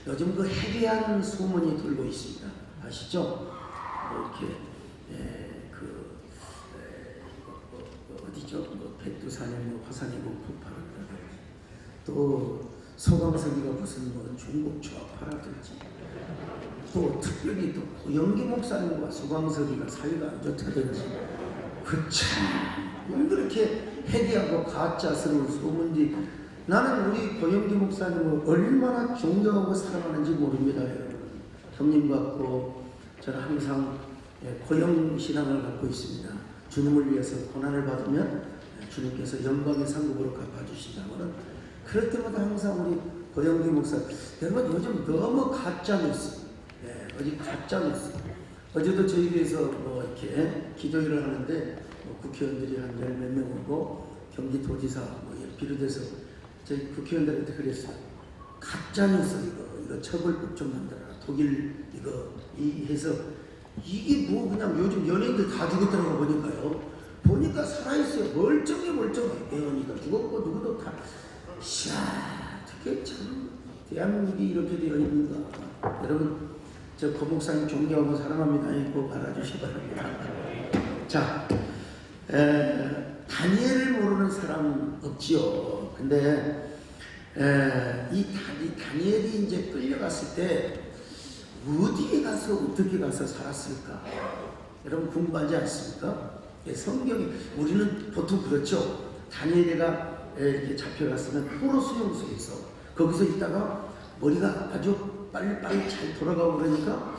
요즘 그 해괴한 소문이 돌고 있습니다. 아시죠? 이렇게 어디죠? 백두산에 화산이고 폭발한다. 또 서광석이가 무슨 중국 좌파라든지, 또 특별히 또 고영기 목사님과 서광석이가 사이가 안 좋다든지, 왜 그렇게 해괴하고 가짜스러운 소문지. 나는 우리 고영기 목사님을 얼마나 존경하고 사랑하는지 모릅니다. 형님 같고 저는 항상 고영 신앙을 갖고 있습니다. 주님을 위해서 고난을 받으면 주님께서 영광의 상급으로 갚아주신다고는, 그럴 때마다 항상 우리 고영기 목사, 여러분 요즘 너무 가짜뉴스, 어디 가짜뉴스. 어제도 저희 교회에서 이렇게 기도회를 하는데 국회의원들이 한 10몇 명 오고 경기도지사 비롯해서 저희 국회의원들한테 그랬어요. 가짜뉴스 이거 처벌법 좀 만들어라. 독일 이거 해서 이게 그냥 요즘 연예인들 다 죽었다는 거 보니까 살아있어요. 멀쩡해. 예언이가 죽었고 누구도 다. 어떻게 참 대한민국이 이렇게 되어 있는가. 여러분 저 고 목사님 존경하고 사랑합니다. 꼭 알아주시기 바랍니다. 자, 다니엘을 모르는 사람 없지요. 근데 이 다니엘이 이제 끌려갔을 때 어디에 가서 어떻게 가서 살았을까? 여러분 궁금하지 않습니까? 성경이, 우리는 보통 그렇죠. 다니엘이가 이렇게 잡혀갔으면 포로 수용소에서 거기서 있다가 머리가 아주 빨리 잘 돌아가고 그러니까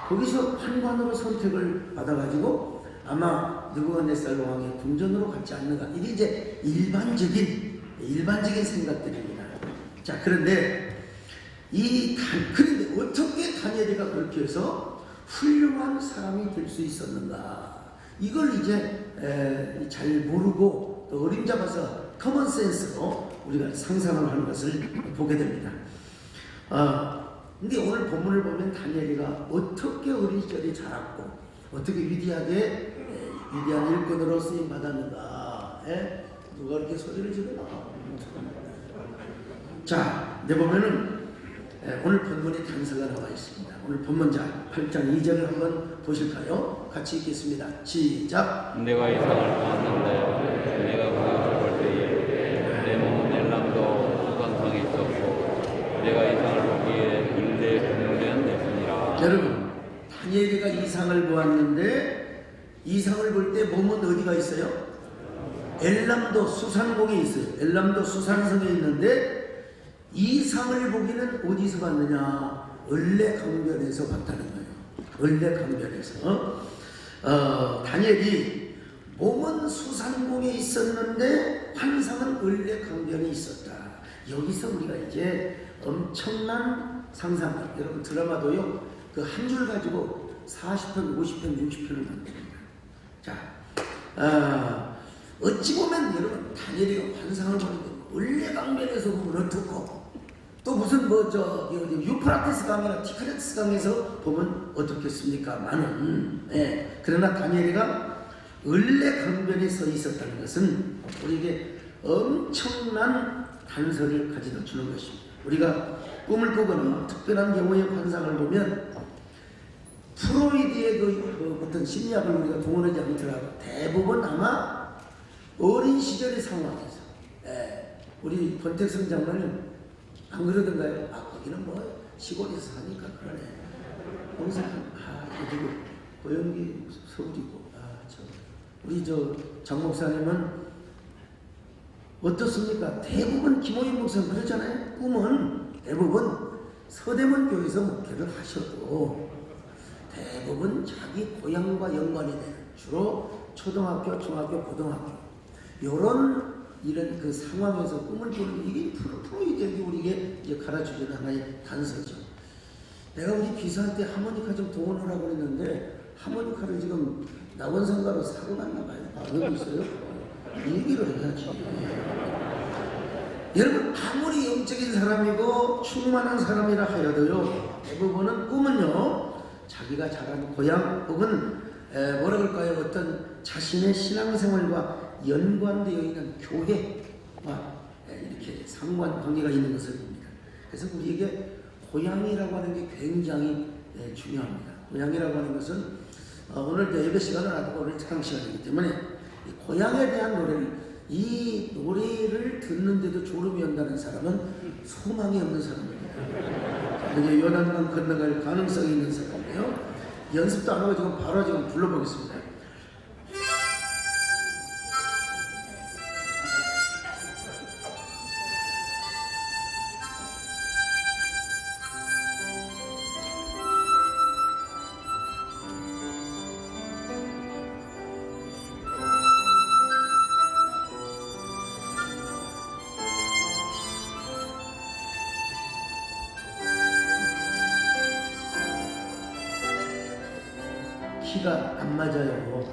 거기서 환관으로 선택을 받아가지고 아마 느부갓네살 왕의 궁전으로 갔지 않는가. 이게 이제 일반적인 생각들입니다. 자, 그런데 그런데 어떻게 다니엘이가 그렇게 해서 훌륭한 사람이 될 수 있었는가? 이걸 이제 잘 모르고 또 어림잡아서 커먼 센스로 우리가 상상을 하는 것을 보게 됩니다. 근데 오늘 본문을 보면 다니엘이가 어떻게 어린 시절에 자랐고 어떻게 위대한 일꾼으로 쓰임 받았는가? 누가 이렇게 소리를 지르나? 자, 내 보면은 오늘 본문에 단서가 나와 있습니다. 오늘 본문자 8장 2절을 한번 보실까요? 같이 읽겠습니다. 시작. 내가 이상을 보았는데 내가 그것을 볼 때에 내 몸은 엘람도 수산성에 있었고 내가 이상을 보기에 근대 분명된 내뿐이라. 여러분, 다니엘이가 이상을 보았는데 이상을 볼 때 몸은 어디가 있어요? 엘람도 수산공에 있어요. 엘람도 수산성에 있는데 이상을 보기는 어디서 봤느냐? 을레강변에서 봤다는 거예요. 을레강변에서. 다니엘이 몸은 수산공에 있었는데 환상은 을레강변에 있었다. 여기서 우리가 이제 엄청난 상상. 여러분 드라마도요, 그 한 줄 가지고 40편, 50편, 60편을 만듭니다. 자, 어찌 보면 여러분 다니엘이가 환상을 보는데 을레강변에서 보면 어떻고, 또 무슨 유프라테스 강이나 티그리스 강에서 보면 어떻겠습니까? 그러나 다니엘이가 을레강변에 서 있었다는 것은 우리에게 엄청난 단서를 가져다 주는 것입니다. 우리가 꿈을 꾸거나 특별한 경우의 환상을 보면 프로이드의 어떤 심리학을 우리가 동원하지 않더라도 대부분 아마 어린 시절의 상황에서, 우리 권택성 장로는 안 그러던가요? 거기는 시골에서 사니까 그러네. 항상 누구 고영기 서울이고, 우리 장 목사님은 어떻습니까? 대부분 김호영 목사님 그러잖아요. 꿈은 대부분 서대문 교회에서 목회를 하셔도 대부분 자기 고향과 연관이 되는, 주로 초등학교, 중학교, 고등학교 이런 그 상황에서 꿈을 꾸는, 이게 프로이드에게 우리에게 이제 가르쳐주는 하나의 단서죠. 내가 우리 비서한테 하모니카 좀 동원하라고 그랬는데 하모니카를 지금 낙원상가로 사고 갔나 봐요. 여기 있어요? 얘기를 해야지. 여러분, 아무리 영적인 사람이고 충만한 사람이라 하여도요, 대부분은 꿈은요, 자기가 자란 고향 혹은 뭐라 그럴까요? 어떤 자신의 신앙생활과 연관되어 있는 교회와 이렇게 상관 관계가 있는 것을 봅니다. 그래서 우리에게 고향이라고 하는 게 굉장히 중요합니다. 고향이라고 하는 것은 오늘 예배 시간은 아니고 오늘 창 시간이기 때문에 이 고향에 대한 이 노래를 듣는데도 졸음이 온다는 사람은 소망이 없는 사람입니다. 이게 요단강 건너갈 가능성이 있는 사람이에요. 연습도 안 하고 지금 바로 지금 불러보겠습니다. 키가 안 맞아요.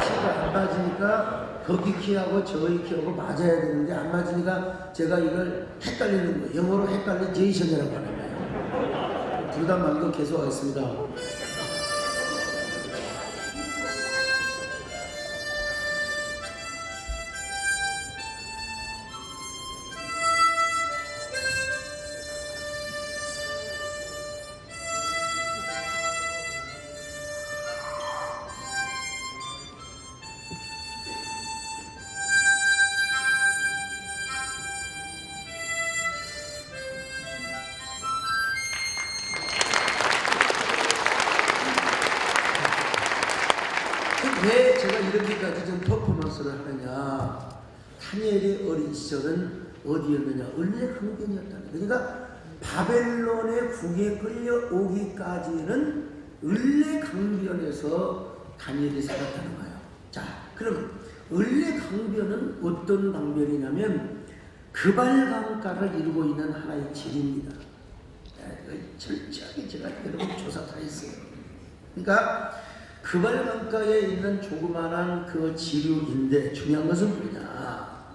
키가 안 맞으니까 거기 키하고 저희 키하고 맞아야 되는데 안 맞으니까 제가 이걸 헷갈리는 거예요. 영어로 헷갈리제이션이라고 하는 거예요. 부담만도 계속 하겠습니다. 왜 제가 이렇게까지 좀 퍼포먼스를 하느냐? 다니엘의 어린 시절은 어디였느냐? 을레강변이었다. 그러니까 바벨론의 궁에 끌려오기까지는 을레강변에서 다니엘이 살았다는 거예요. 자, 그럼 을레강변은 어떤 강변이냐면 그발강가를 이루고 있는 하나의 질입니다. 철저하게 제가 여러분 조사 다 했어요. 그러니까 그발강가에 있는 조그만한 그 지류인데 중요한 것은 뭐냐?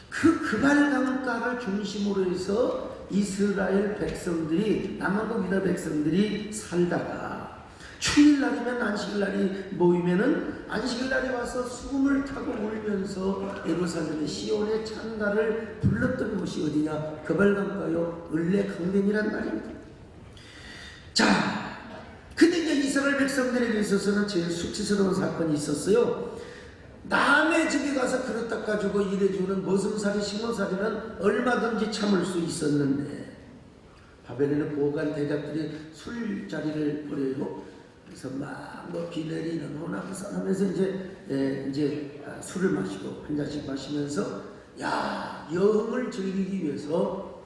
그 그발강가를 중심으로 해서 이스라엘 백성들이 남한국 유다 백성들이 살다가 주일날이면 안식일날이 모이면은 안식일날에 와서 수금을 타고 울면서 예루살렘의 시온의 찬가를 불렀던 곳이 어디냐? 그발강가요 을레강변이란 말입니다. 자, 근데 이제 이스라엘 백성들에게 있어서는 제일 수치스러운 사건이 있었어요. 남의 집에 가서 그릇 닦아주고 일해주는 머슴살이 시몬살이는 얼마든지 참을 수 있었는데 바벨론의 보관 대작들이 술자리를 벌여요. 그래서 막 뭐 비 내리는 호남선 하면서 이제 술을 마시고 한 잔씩 마시면서 여흥을 즐기기 위해서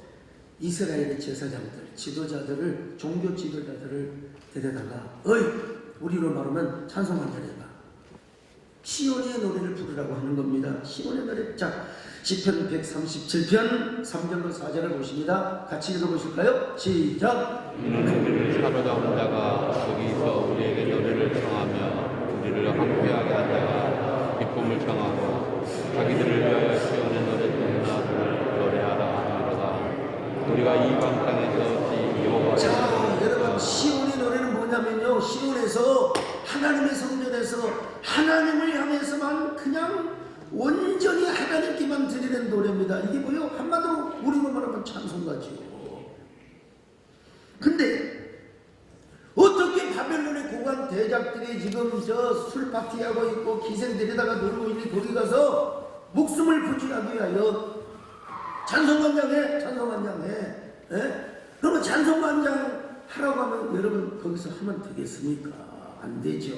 이스라엘의 제사장들, 지도자들을 종교 지도자들을 데려다가 우리로 말하면 찬송 한 잔 해봐. 시온의 노래를 부르라고 하는 겁니다. 시온의 노래. 자, 시편 137편 3절로 4절을 보십니다. 같이 읽어보실까요? 시작. 우리를 사로잡은 자가 거기서 우리에게 노래를 청하며 우리를 황폐하게 한 자가 기쁨을 청하고 자기들을 위하여 시온의 노래 듣나를 노래하라 하노라. 우리가 이방 땅에서 여호와의. 자, 여러분, 시온의 노래는 뭐냐면요, 시온에서 하나님의 성전에서 하나님을 향해서만 그냥 온전히 하나님께만 드리는 노래입니다. 이게 뭐요? 한마디로 우리로 말하면 찬송가지요. 근데 어떻게 바벨론의 고관 대작들이 지금 저 술 파티하고 있고 기생들에다가 놀고 있는 거기 가서 목숨을 부지하기 위하여 찬송관장 해. 그러면 찬송관장 하라고 하면 여러분 거기서 하면 되겠습니까? 안 되죠.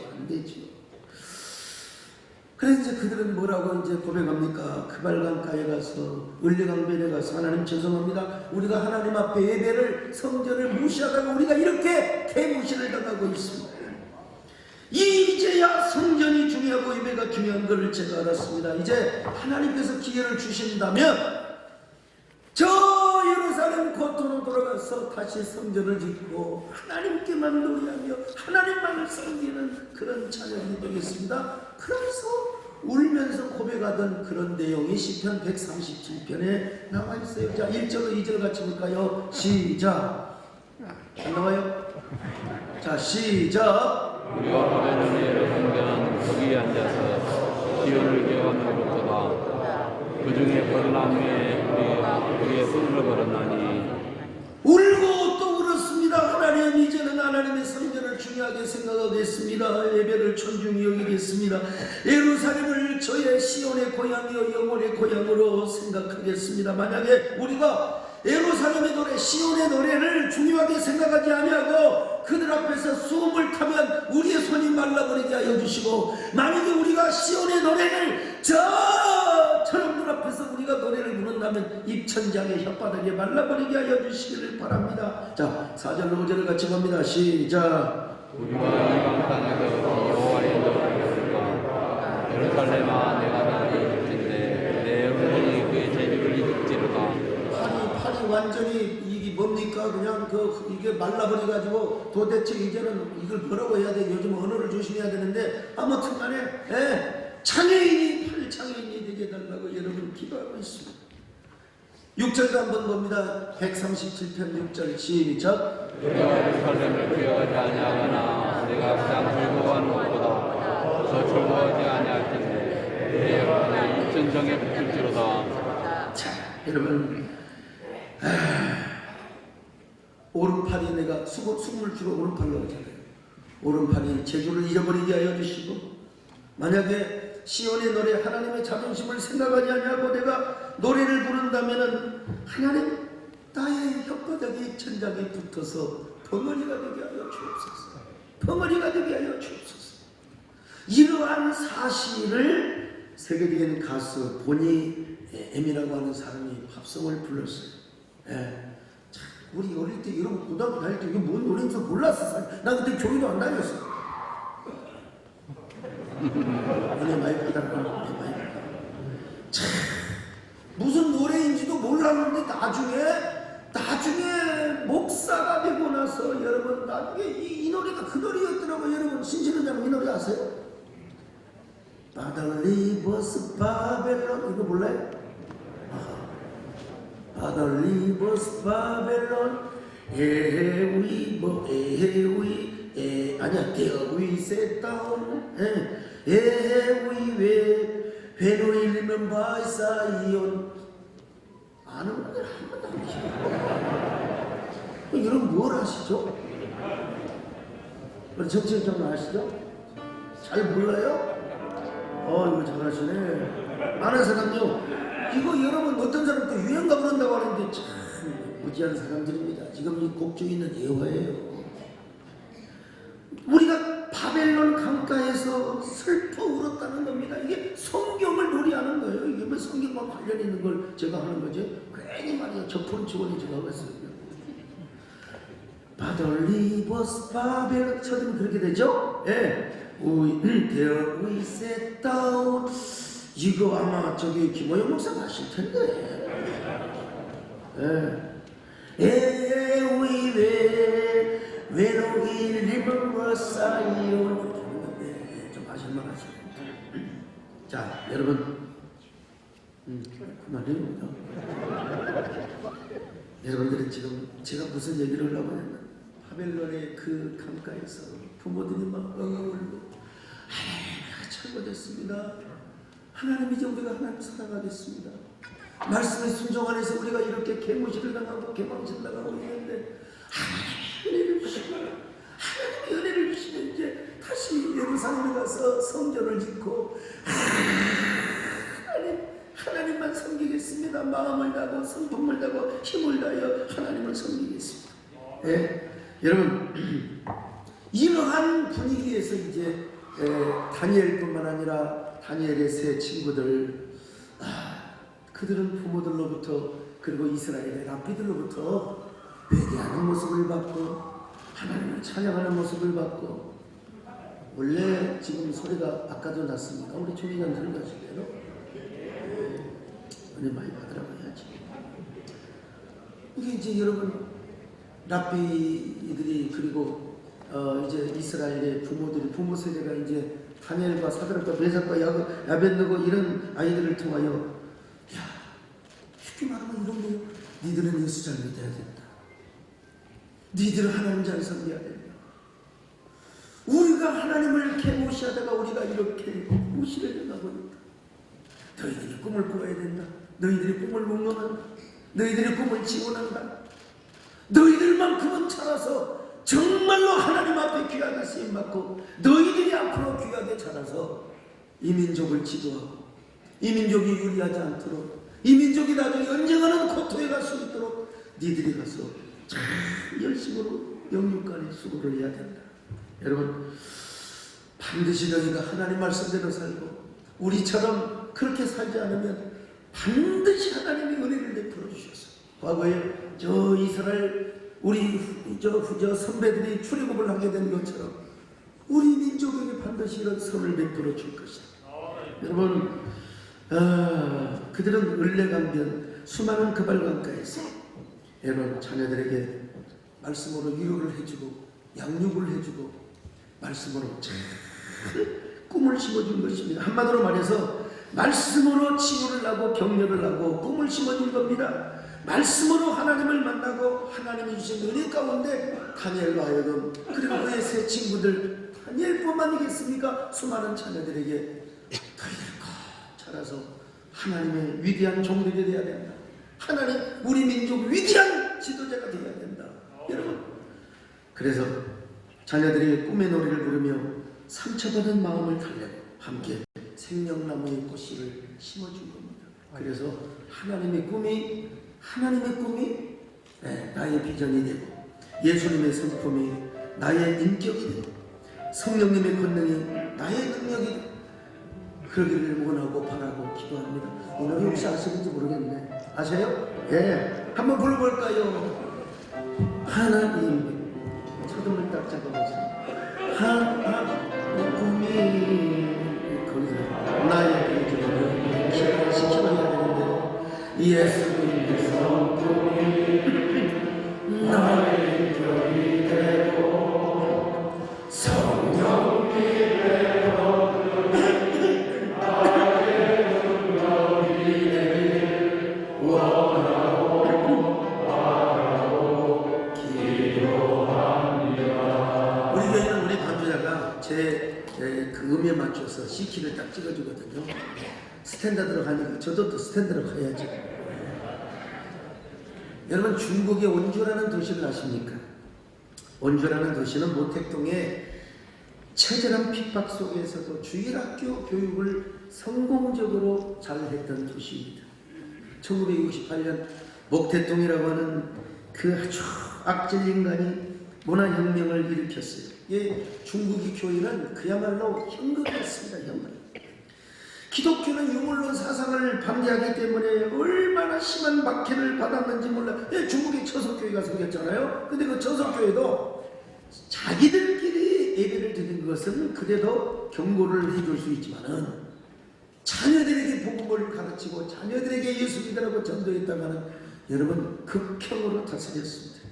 그래서 이제 그들은 뭐라고 이제 고백합니까? 그발강가에 가서 을레강변에 가서 하나님 죄송합니다. 우리가 하나님 앞에 예배를 성전을 무시하다가 우리가 이렇게 대무시를 당하고 있습니다. 이제야 성전이 중요하고 예배가 중요한 것을 제가 알았습니다. 이제 하나님께서 기회를 주신다면 저 예루살렘 고토로 돌아가서 다시 성전을 짓고 하나님께만 노래하며 하나님만을 섬기는 그런 찬양이 되겠습니다. 그러면서 울면서 고백하던 그런 내용이 시편 137편에 나와 있어요. 자, 1절로 2절 같이 볼까요? 시작. 안 나와요? 자, 시작. 우리가 바벨론의 성전은 거기에 앉아서 시온을 기억하는것보다 그 중에 벌나무에 우리의 손을 걸었나니 하나님의 성전을 중요하게 생각하겠습니다. 예배를 천중히 여기겠습니다. 예루살렘을 저의 시온의 고향이요 영혼의 고향으로 생각하겠습니다. 만약에 우리가 예루살렘의 노래, 시온의 노래를 중요하게 생각하지 아니하고 그들 앞에서 수음을 타면 우리의 손이 말라버리게 하여 주시고, 만약에 우리가 시온의 노래를 저런 분 앞에서 우리가 노래를 부른다면 입천장의 혓바닥에 말라버리게 하여 주시기를 바랍니다. 자, 4절로 5절을 같이 봅니다. 시작. 우리가 이방 땅에서 여호와의 노래를 부르까 예루살렘아 내가 너를 일으킨데 내 음성이 그의 재주를 이룩지로다. 팔이 완전히 이게 뭡니까? 그냥 이게 말라버려 가지고 도대체 이제는 이걸 뭐라고 해야 돼? 요즘 언어를 조심해야 되는데 아무튼 간에 장애인이 팔장애인이 되게 해달라고 여러분 기도하고 있습니다. 6절도 한번 봅니다. 137편 6절 시작. 내가 예루살렘을 기억하지 아니하거나 내가 가장 즐거워하는 것보다 더 즐거워하지 아니할 텐데 내 영혼의 입천정에 붙을지로다. 자, 여러분 오른팔이 내가 숨을 주로 오른팔로 하잖아요. 오른팔이 재주를 잃어버리게 하여 주시고, 만약에 시온의 노래 하나님의 자존심을 생각하지 아니하고 내가 노래를 부른다면은 하나님 나의 혓바닥이 천장에 붙어서 벙어리가 되게 하여 주옵소서. 벙어리가 되게 하여 주옵소서. 이러한 사실을 세계적인 가수 보니 M이라고 하는 사람이 팝송을 불렀어요. 참, 우리 어릴 때 이런 고등학교 다닐 때 이게 뭔 노래인지 몰랐어. 나 그때 교회도 안 다녔어. 은혜 많이 받아라. 은혜 많이 받아라. 참, 무슨 노래인지도 몰랐는데 나중에 목사가 되고 나서 여러분 나중에 이 노래가 그 노래였더라고요. 여러분 신신은장 이 노래 아세요? 바달리버스 바벨론 이거 몰라요? 바달리버스 바벨론 에위 아니야 There we sat down 에위 when we remember Zion. 아는 분들 한 번도 안 계시죠? 여러분 뭘 아시죠? 우리 정치인장 아시죠? 잘 몰라요? 이거 잘하시네. 아는 사람요. 이거 여러분 어떤 사람도 유행가 부른다고 하는데 참 무지한 사람들입니다. 지금 이 곡 중에 있는 예화예요. 우리가 바벨론 강가에서 슬퍼 울었다는 겁니다. 이게 성경을 놀이하는 거예요. 이게 뭐 성경과 관련 있는 걸 제가 하는 거죠. 괜히 말이야. 저폰치원이 제가 하고 있어요. 바달리버스 바벨론 처럼 그렇게 되죠? 예. There we sat down. 이거 아마 저기 김호영 목사가 하실 텐데. We when we remember Zion. 좀 하실만 하시네. 자, 여러분. 그만해요. 여러분들은 지금 제가 무슨 얘기를 하려고 했나? 바벨론의 그 강가에서 부모들이 막 울고 하나님이 잘못했습니다. 하나님 이제 우리가 하나님 사랑하겠습니다. 말씀의 순종 안에서 우리가 이렇게 개무시를 당하고 개망신 당하고 있는데 하나님의 은혜를 주시면 하나님의 은혜를 주시면 이제 다시 예루살렘에 가서 성전을 짓고 하나님만 섬기겠습니다. 마음을 다하고 성품을 다하고 힘을 다하여 하나님을 섬기겠습니다. 네? 여러분 이러한 분위기에서 이제 다니엘뿐만 아니라 다니엘의 세 친구들 그들은 부모들로부터 그리고 이스라엘의 랍비들로부터 회개하는 모습을 봤고 하나님을 찬양하는 모습을 봤고, 원래 지금 소리가 아까도 났습니다. 우리 총회장 들어가실래요? 은혜 많이 받으라고 해야지. 이게 이제 여러분 랍비들이 그리고 이제 이스라엘의 부모들이 부모 세대가 이제 다니엘과 사드락과 메삭과 야벳느고 이런 아이들을 통하여 쉽게 말하면 이런 거예요. 니들은 예수 잘 믿어야 된다. 니들은 하나님 잘 섬겨야 된다. 우리가 하나님을 개무시하다가 우리가 이렇게 무시를 해가고 있다. 너희들이 꿈을 꾸어야 된다. 너희들이 꿈을 묵념한다. 너희들이 꿈을 지원한다. 너희들만큼은 살아서 정말로 하나님 앞에 귀하게 쓰임받고 너희들이 앞으로 귀하게 자라서 이 민족을 지도하고 이 민족이 유리하지 않도록 이 민족이 나중에 언젠가는 고토에 갈 수 있도록 니들이 가서 참 열심으로 영육간에 수고를 해야 된다. 여러분, 반드시 너희가 하나님 말씀대로 살고 우리처럼 그렇게 살지 않으면 반드시 하나님이 은혜를 베풀어 주셔서 과거에 저 이스라엘 우리 저 선배들이 출애굽을 하게 된 것처럼 우리 민족에게 반드시 이런 선을 베풀어 줄 것이다. 여러분, 그들은 을레강변 수많은 그발강가에서 여러분 자녀들에게 말씀으로 위로를 해주고 양육을 해주고 말씀으로 잘 꿈을 심어준 것입니다. 한마디로 말해서 말씀으로 치유를 하고 격려를 하고 꿈을 심어준 겁니다. 말씀으로 하나님을 만나고 하나님이 주신 은혜 가운데 다니엘로 하여금 그리고 그의 세 친구들 다니엘뿐만이겠습니까? 수많은 자녀들에게 너희들 자라서 하나님의 위대한 종들이 되어야 된다. 하나님 우리 민족 위대한 지도자가 되어야 된다. 여러분, 그래서 자녀들이 꿈의 노래를 부르며 상처받은 마음을 달래고 함께 생명나무의 꽃씨를 심어준 겁니다. 그래서 하나님의 꿈이 나의 비전이 되고 예수님의 성품이 나의 인격이 되고 성령님의 권능이 나의 능력이 되고 그러기를 원하고 바라고 기도합니다. 오늘 혹시 아시는지 모르겠네. 아세요? 예, 한번 불러볼까요? 하나님, 초등을 딱 잡아보세요. 꿈이 거기서 나의 비전을 실현시켜야 되는데 예수님의 성품이 나의 인격이 되고 성령이 되고 그 음에 맞춰서 C키를 딱 찍어주거든요. 스탠다드로 가니까 저도 또 스탠다드로 가야죠. 여러분, 중국의 원주라는 도시를 아십니까? 원주라는 도시는 모택동의 처절한 핍박 속에서도 주일학교 교육을 성공적으로 잘했던 도시입니다. 1968년 목태동이라고 하는 그 아주 악질 인간이 문화혁명을 일으켰어요. 중국의 교회는 그야말로 현극이었습니다. 현극. 기독교는 유물론 사상을 반대하기 때문에 얼마나 심한 박해를 받았는지 몰라요. 중국의 처석교회가 생겼잖아요. 근데 그 처석교회도 자기들끼리 예배를 드리는 것은 그래도 경고를 해줄 수 있지만은 자녀들에게 복음을 가르치고 자녀들에게 예수 믿으라고 전도했다가는 여러분 극형으로 다스렸습니다.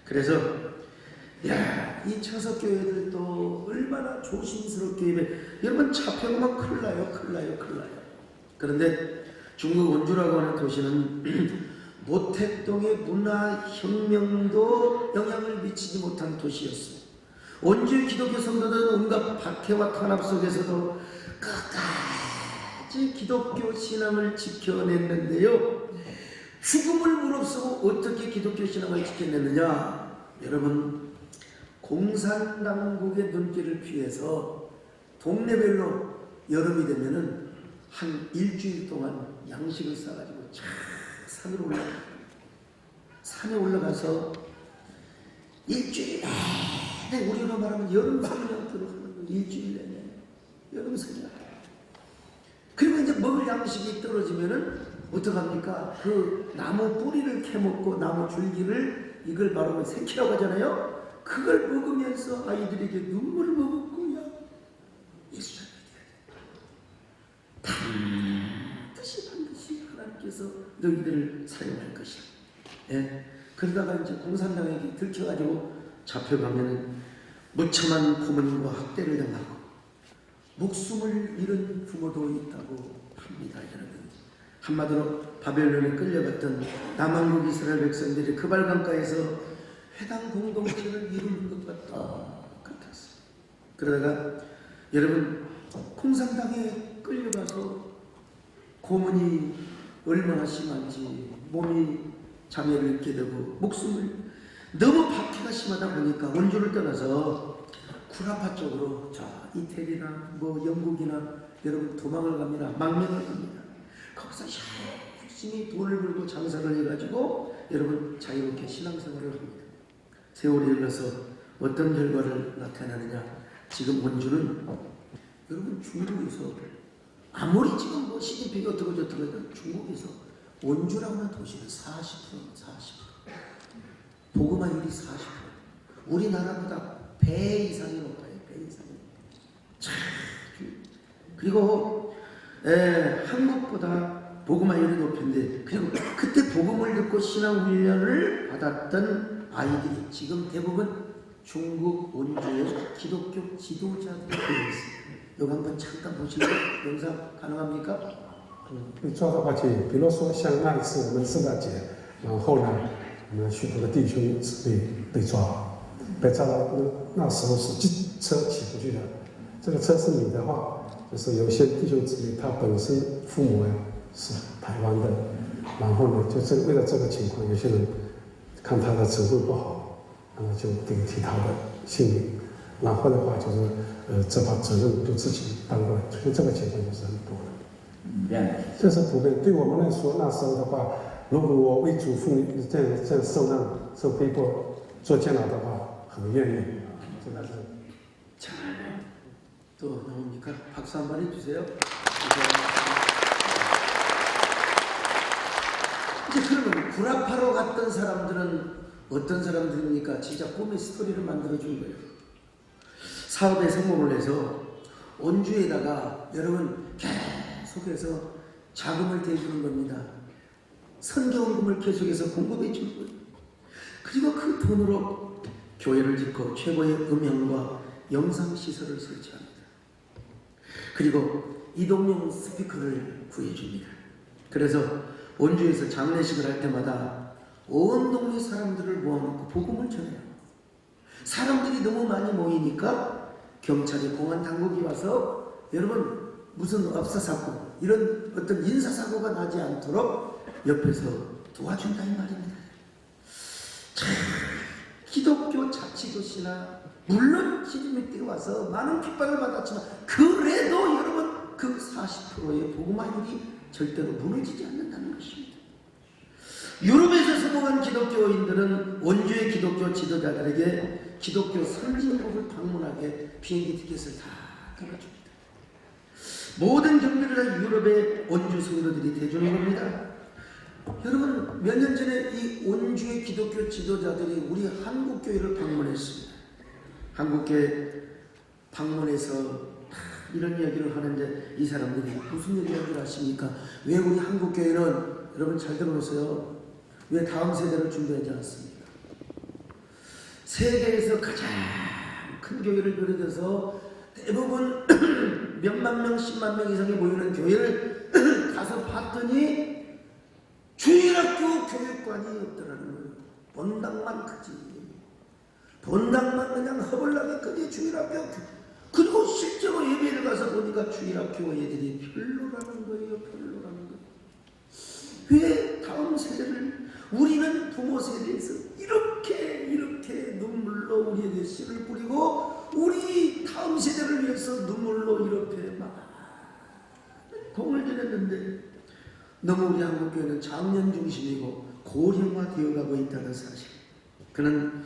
그래서 이 처석교회들도 얼마나 조심스럽게 여러분 잡혀가면 큰일 나요. 그런데 중국 원주라고 하는 도시는 모택동의 문화혁명도 영향을 미치지 못한 도시였습니다. 원주의 기독교 성도들은 온갖 박해와 탄압 속에서도 끝까지 기독교 신앙을 지켜냈는데요. 죽음을 무릅쓰고 어떻게 기독교 신앙을 지켜냈느냐? 여러분, 공산당국의 눈길을 피해서 동네별로 여름이 되면은 한 일주일 동안 양식을 싸가지고 산에 올라가서 일주일 내내 우리로 말하면 여름 성령으로 하는 거 일주일 내내 여름 성령. 그리고 이제 먹을 양식이 떨어지면은 어떡합니까? 그 나무 뿌리를 캐먹고 나무 줄기를 이걸 바로 생키라고 하잖아요. 그걸 먹으면서 아이들에게 눈물을 먹었고야 예수를 믿어야 돼. 반드시 하나님께서 너희들을 사용할 것이야. 그러다가 이제 공산당에게 들켜가지고 잡혀가면은 무참한 고문과 학대를 당하고 목숨을 잃은 부모도 있다고 합니다. 여러분, 한마디로 바벨론에 끌려갔던 남한국 이스라엘 백성들이 그발강가에서 회당 공동체를 이루는 것과 같았어요. 그러다가 여러분, 공산당에 끌려가서 고문이 얼마나 심한지 몸이 장애를 입게 되고 목숨을 너무 박해가 심하다 보니까 원주를 떠나서 구라파 쪽으로 자 이태리나 뭐 영국이나 여러분 도망을 갑니다. 망명을 갑니다. 거기서 열심히 돈을 벌고 장사를 해가지고 여러분 자유롭게 신앙생활을 합니다. 세월이 흘러서 어떤 결과를 나타내느냐. 지금 원주는 여러분 중국에서 아무리 지금 뭐 CGP가 어떻고 저떻고 해도 중국에서 원주라고 하는 도시는 40%. 복음화율이 40%. 우리나라보다 배 이상이 높아요. 배 이상이. 참. 그리고 한국보다 복음화율이 높은데 그리고 그때 복음을 듣고 신앙훈련을 받았던 아이들이 지금 대부분 중국 원주의 기독교 지도자들이 되어 있습니다. 여기 한번 잠깐 보실래요? 영상 가능합니까? 被抓到话题，比如说像那一次我们圣诞节，然后后来我们许多的弟兄是被抓到那时候是车起不去的，这个车是你的话，就是有些弟兄姊妹他本身父母是台湾的，然后呢，就是为了这个情况，有些人看他的成分不好，然后就顶替他的性命，然后的话就是这把责任都自己担过来，所以这个情况就是很多的。这是普遍。对我们来说，那时候的话，如果我为主妇这样受难、受逼迫、做监牢的话，很愿意。真的是。 자, 또 나옵니까? 박수 한 번 해주세요. 이제 그러면 구라파로 갔던 사람들은 어떤 사람들입니까? 진짜 꿈의 스토리를 만들어준 거예요. 사업에 성공을 해서 원주에다가 여러분 계속해서 자금을 대주는 겁니다. 선교원금을 계속해서 공급해 주는 거예요. 그리고 그 돈으로 교회를 짓고 최고의 음향과 영상시설을 설치합니다. 그리고 이동용 스피커를 구해줍니다. 그래서 원주에서 장례식을 할 때마다 온 동네 사람들을 모아놓고 복음을 전해요. 사람들이 너무 많이 모이니까 경찰이 공안 당국이 와서 여러분 무슨 업사사고 이런 어떤 인사사고가 나지 않도록 옆에서 도와준다 이 말입니다. 참 기독교 자치도시나 물론 시드니 때 와서 많은 핍박을 받았지만 그래도 여러분 그 40%의 복음화율이 절대로 무너지지 않는다는 것입니다. 유럽에서 성공한 기독교인들은 원주의 기독교 지도자들에게 기독교 선진국을 방문하게 비행기 티켓을 다 끊어줍니다. 모든 경비를 다 유럽의 원주 성도들이 대주는 겁니다. 여러분 몇 년 전에 이 원주의 기독교 지도자들이 우리 한국교회를 방문했습니다. 한국교회 방문해서 이런 이야기를 하는데 이 사람들이 무슨 얘기를 아십니까? 왜 우리 한국교회는 여러분 잘 들어보세요. 왜 다음 세대를 준비하지 않습니까? 세계에서 가장 큰 교회를 비롯해서 대부분 몇만 명, 10만 명 이상이 모이는 교회를 가서 봤더니 주일학교 교육관이 없더라는 거예요. 본당만 크지. 본당만 그냥 허벌나게 크지 주일학교. 그리고 실제로 예배를 가서 보니까 주일학교 애들이 별로라는 거예요. 별로라는 거예요. 왜 다음 세대를 우리는 부모 세대에서 이렇게 눈물로 우리에게 씨를 뿌리고 우리 다음 세대를 위해서 눈물로 이렇게 막 공을 들였는데 너무 우리 한국교회는 장년 중심이고 고령화 되어가고 있다는 사실. 그는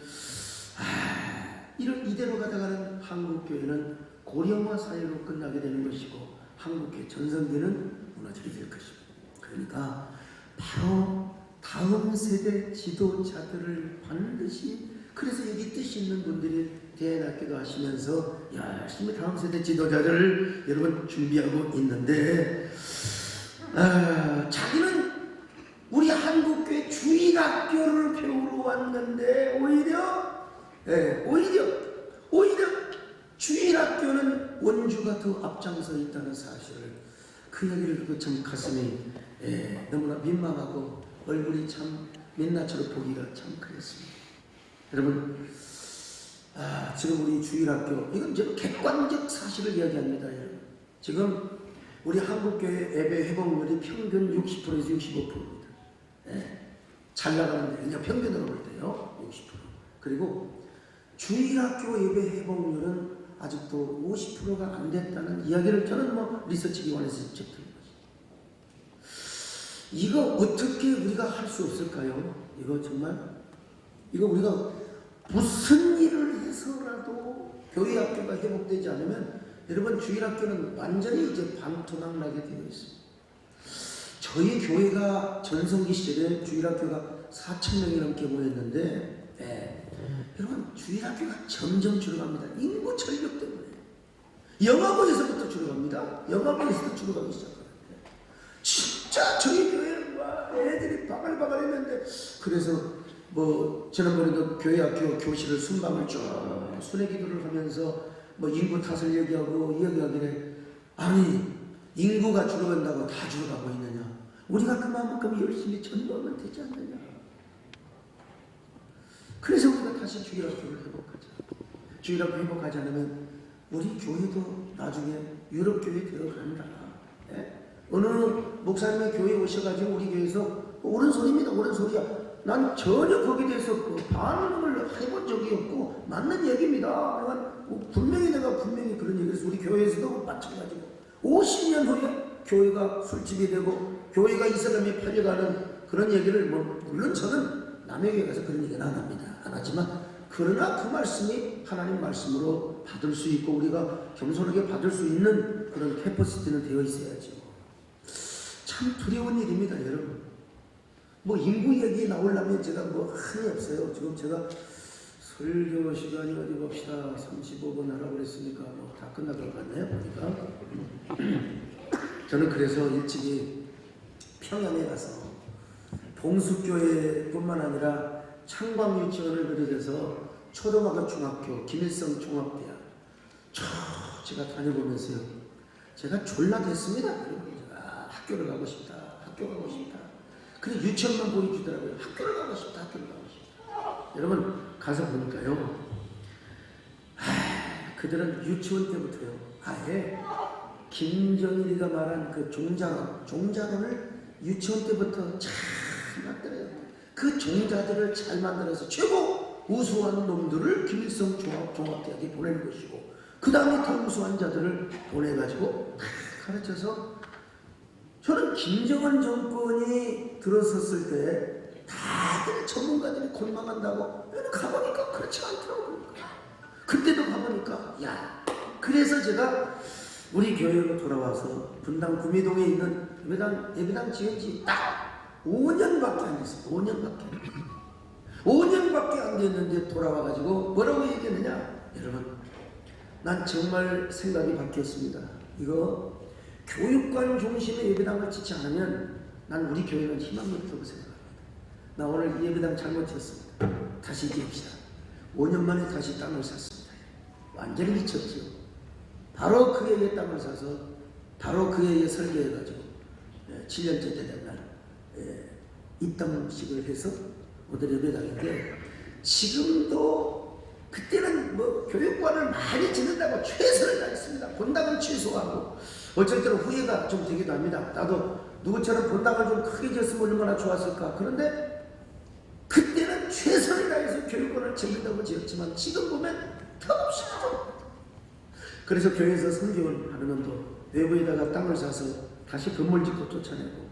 이대로 가다가는 한국교회는 고령화 사회로 끝나게 되는 것이고 한국교회 전성기는 무너지게 될 것입니다. 그러니까 바로 다음 세대 지도자들을 반드시 그래서 여기 뜻 있는 분들이 대학교도 하시면서 열심히 다음 세대 지도자들을 여러분 준비하고 있는데 자기는 우리 한국교회 주일학교를 배우러 왔는데 오히려 주일학교는 원주가 더 앞장서 있다는 사실을 그 얘기를 듣고 참 가슴이 너무나 민망하고 얼굴이 참 민낯으로 보기가 참 그랬습니다. 여러분 지금 우리 주일학교 이건 지금 객관적 사실을 이야기합니다. 여러분. 지금 우리 한국교회 예배 회복률이 평균 60%에서 65%입니다. 잘 나가는데 그냥 평균으로 볼 때요 60%. 그리고 주일학교 예배 회복률은 아직도 50%가 안 됐다는 이야기를 저는 뭐 리서치 기관에서 직접 들은 것이죠. 이거 어떻게 우리가 할 수 없을까요? 이거 정말 이거 우리가 무슨 일을 해서라도 교회 학교가 회복되지 않으면 여러분 주일학교는 완전히 이제 반토막나게 되어 있습니다. 저희 교회가 전성기 시절에 주일학교가 4,000명이 넘게 모였는데 여러분 주일학교가 점점 줄어갑니다. 인구 전력 때문에. 영화부에서부터 줄어갑니다. 영화부에서부터 줄어가기 시작합니다. 진짜 저희 교회는 와 애들이 바글바글 했는데 그래서 뭐 지난번에도 교회 학교 교실을 순방을 쭉 순회 기도를 하면서 뭐 인구 탓을 얘기하고 이야기하길래 아니 인구가 줄어간다고 다 줄어가고 있느냐. 우리가 그만큼 열심히 전도하면 되지 않느냐. 그래서 우리가 다시 주일학교를 회복하자. 주일학교 회복하지 않으면 우리 교회도 나중에 유럽교회 들어간다. 네? 어느 목사님의 교회에 오셔가지고 우리 교회에서 옳은 소리입니다. 옳은 소리야. 난 전혀 거기에 대해서 반응을 해본 적이 없고 맞는 얘기입니다. 내가 분명히 그런 얘기를 해서 우리 교회에서도 마찬가지고 50년 후에 교회가 술집이 되고 교회가 이 사람이 팔려가는 그런 얘기를 물론 저는 남의 교회 가서 그런 얘기는 안 합니다. 안 하지만 그러나 그 말씀이 하나님 말씀으로 받을 수 있고 우리가 겸손하게 받을 수 있는 그런 캐퍼시티는 되어 있어야죠. 참 두려운 일입니다, 여러분. 뭐 인구 얘기 나오려면 제가 뭐 한이 없어요. 지금 제가 설교 시간이 어디 봅시다. 35분 하라고 그랬으니까 뭐 다 끝날 것 같네요, 보니까. 저는 그래서 일찍이 평양에 가서 봉수교회뿐만 아니라 창광유치원을 비롯해서 초등학교, 중학교, 김일성 종합대학 제가 다녀보면서요. 제가 졸라댔습니다. 제가 학교를 가고 싶다. 학교 가고 싶다. 그래 유치원만 보여주더라고요. 학교를 가고 싶다. 학교를 가고 싶다. 여러분 가서 보니까요. 그들은 유치원 때부터요. 아예 김정일이가 말한 그 종자론을 유치원 때부터 잘 만들어요. 그 종자들을 잘 만들어서 최고 우수한 놈들을 김일성 종합대학에 보내는 것이고 그 다음에 더 우수한 자들을 보내가지고 가르쳐서 저는 김정은 정권이 들어섰을 때 다들 전문가들이 골망한다고 가보니까 그렇지 않더라고요. 그때도 가보니까 그래서 제가 우리 교회로 돌아와서 분당 구미동에 있는 예배당 지은 지 딱 5년밖에 안 됐어요. 5년밖에 안 됐는데 돌아와가지고 뭐라고 얘기했느냐. 여러분 난 정말 생각이 바뀌었습니다. 이거 교육관 중심의 예배당을 짓지 않으면 난 우리 교회는 희망이 없다고 생각합니다. 나 오늘 이 예배당 잘못 지었습니다. 다시 지읍시다. 5년 만에 다시 땅을 샀습니다. 완전히 미쳤죠. 바로 그 해에 땅을 사서 바로 그 해에 설계해가지고 7년째 되는 날 입당식을 해서 오늘 예배당인데 지금도 그때는 뭐 교육관을 많이 짓는다고 최선을 다했습니다. 본당은 취소하고 어쩔 때는 후회가 좀 되기도 합니다. 나도 누구처럼 본당을 좀 크게 지었으면 얼마나 좋았을까. 그런데 그때는 최선을 다해서 교육관을 짓는다고 지었지만 지금 보면 턱없이 하죠. 그래서 교회에서 성경을 하는 놈도 외부에다가 땅을 사서 다시 건물 짓고 쫓아내고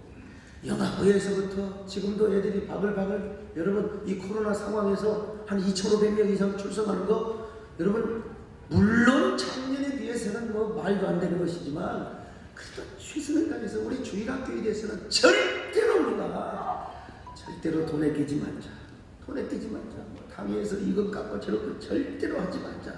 영화부에서부터 지금도 애들이 바글바글 여러분 이 코로나 상황에서 한 2,500명 이상 출석하는 거 여러분 물론 작년에 비해서는 뭐 말도 안 되는 것이지만 그래도 최선을 다해서 우리 주일학교에 대해서는 절대로 우리가 절대로 돈에 끼지 말자. 돈에 끼지 말자. 뭐 당에서 이것 갖고 저것 절대로 하지 말자.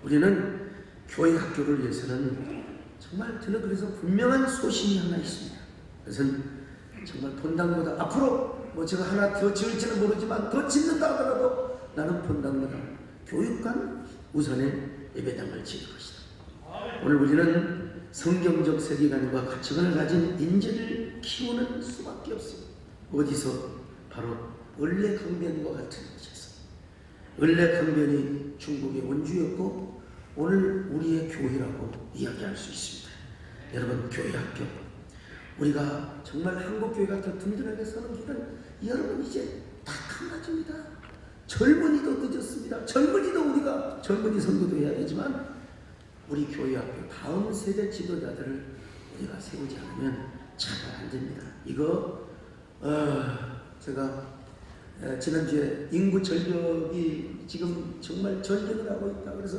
우리는 교회 학교를 위해서는 정말 저는 그래서 분명한 소신이 하나 있습니다. 그것은 정말 본당보다 앞으로 뭐 제가 하나 더 지을지는 모르지만 더 짓는다 하더라도 나는 본당보다 교육관 우선의 예배당을 지을 것이다. 오늘 우리는 성경적 세계관과 가치관을 가진 인재를 키우는 수밖에 없습니다. 어디서? 바로 을레강변과 같은 곳에서. 을레강변이 중국의 원주였고 오늘 우리의 교회라고 이야기할 수 있습니다. 여러분 교회 학교 우리가 정말 한국교회가 더 든든하게 서는 길은 여러분 이제 딱 한 가지입니다. 젊은이도 늦었습니다. 젊은이도 우리가 젊은이 선교도 해야 되지만 우리 교회학교 다음 세대 지도자들을 우리가 세우지 않으면 참 안 됩니다. 이거 제가 지난주에 인구 절벽이 지금 정말 절벽을 하고 있다. 그래서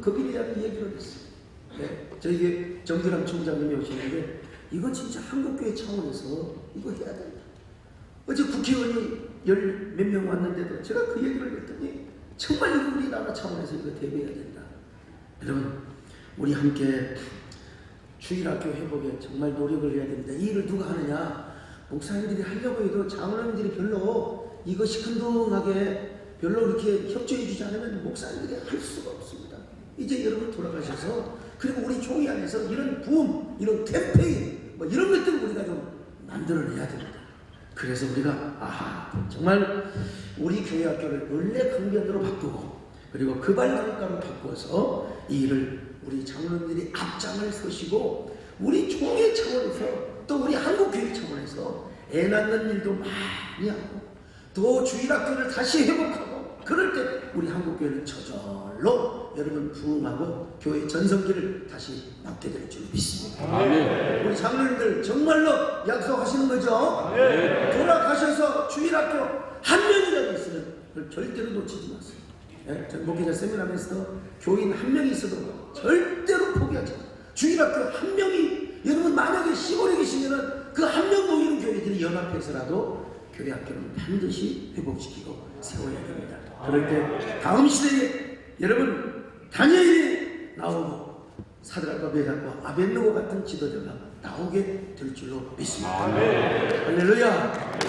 거기에 대한 얘기를 했어요. 네, 저희 정기람 총장님이 오시는데 이거 진짜 한국교회 차원에서 이거 해야 된다. 어제 국회의원이 열 몇 명 왔는데도 제가 그 얘기를 했더니 정말 이거 우리나라 차원에서 이거 대비해야 된다. 여러분 우리 함께 주일학교 회복에 정말 노력을 해야 됩니다. 이 일을 누가 하느냐? 목사님들이 하려고 해도 장로님들이 별로 이거 시큰둥하게 별로 이렇게 협조해 주지 않으면 목사님들이 할 수가 없습니다. 이제 여러분 돌아가셔서 그리고 우리 종이 안에서 이런 부흥, 이런 캠페인 뭐 이런 것들을 우리가 좀 만들어내야 됩니다. 그래서 우리가 정말 우리 교회 학교를 원래 강변으로 바꾸고 그리고 급발강가로 바꾸어서 이 일을 우리 장로님들이 앞장을 서시고 우리 종의 차원에서 또 우리 한국교회 차원에서 애 낳는 일도 많이 하고 또 주일학교를 다시 회복하고 그럴 때 우리 한국교회는 저절로 여러분 부흥하고 교회 전성기를 다시 맞게 될 줄 믿습니다. 아멘. 우리 장로님들 정말로 약속하시는 거죠? 돌아가셔서 주일학교 한 명이라도 있으면 그걸 절대로 놓치지 마세요. 네? 전 목회자 세미나에서 교인 한 명이 있어도 절대로 포기하지 마세요. 주일학교 한 명이 여러분 만약에 시골에 계시면은 그 한 명 모이는 교회들이 연합해서라도 교회 학교는 반드시 회복시키고 세워야 됩니다. 그럴 때 다음 시대에 여러분 다니엘이 나오고 사드락과 메삭과 아벳느고 같은 지도자가 나오게 될 줄로 믿습니다. 할렐루야.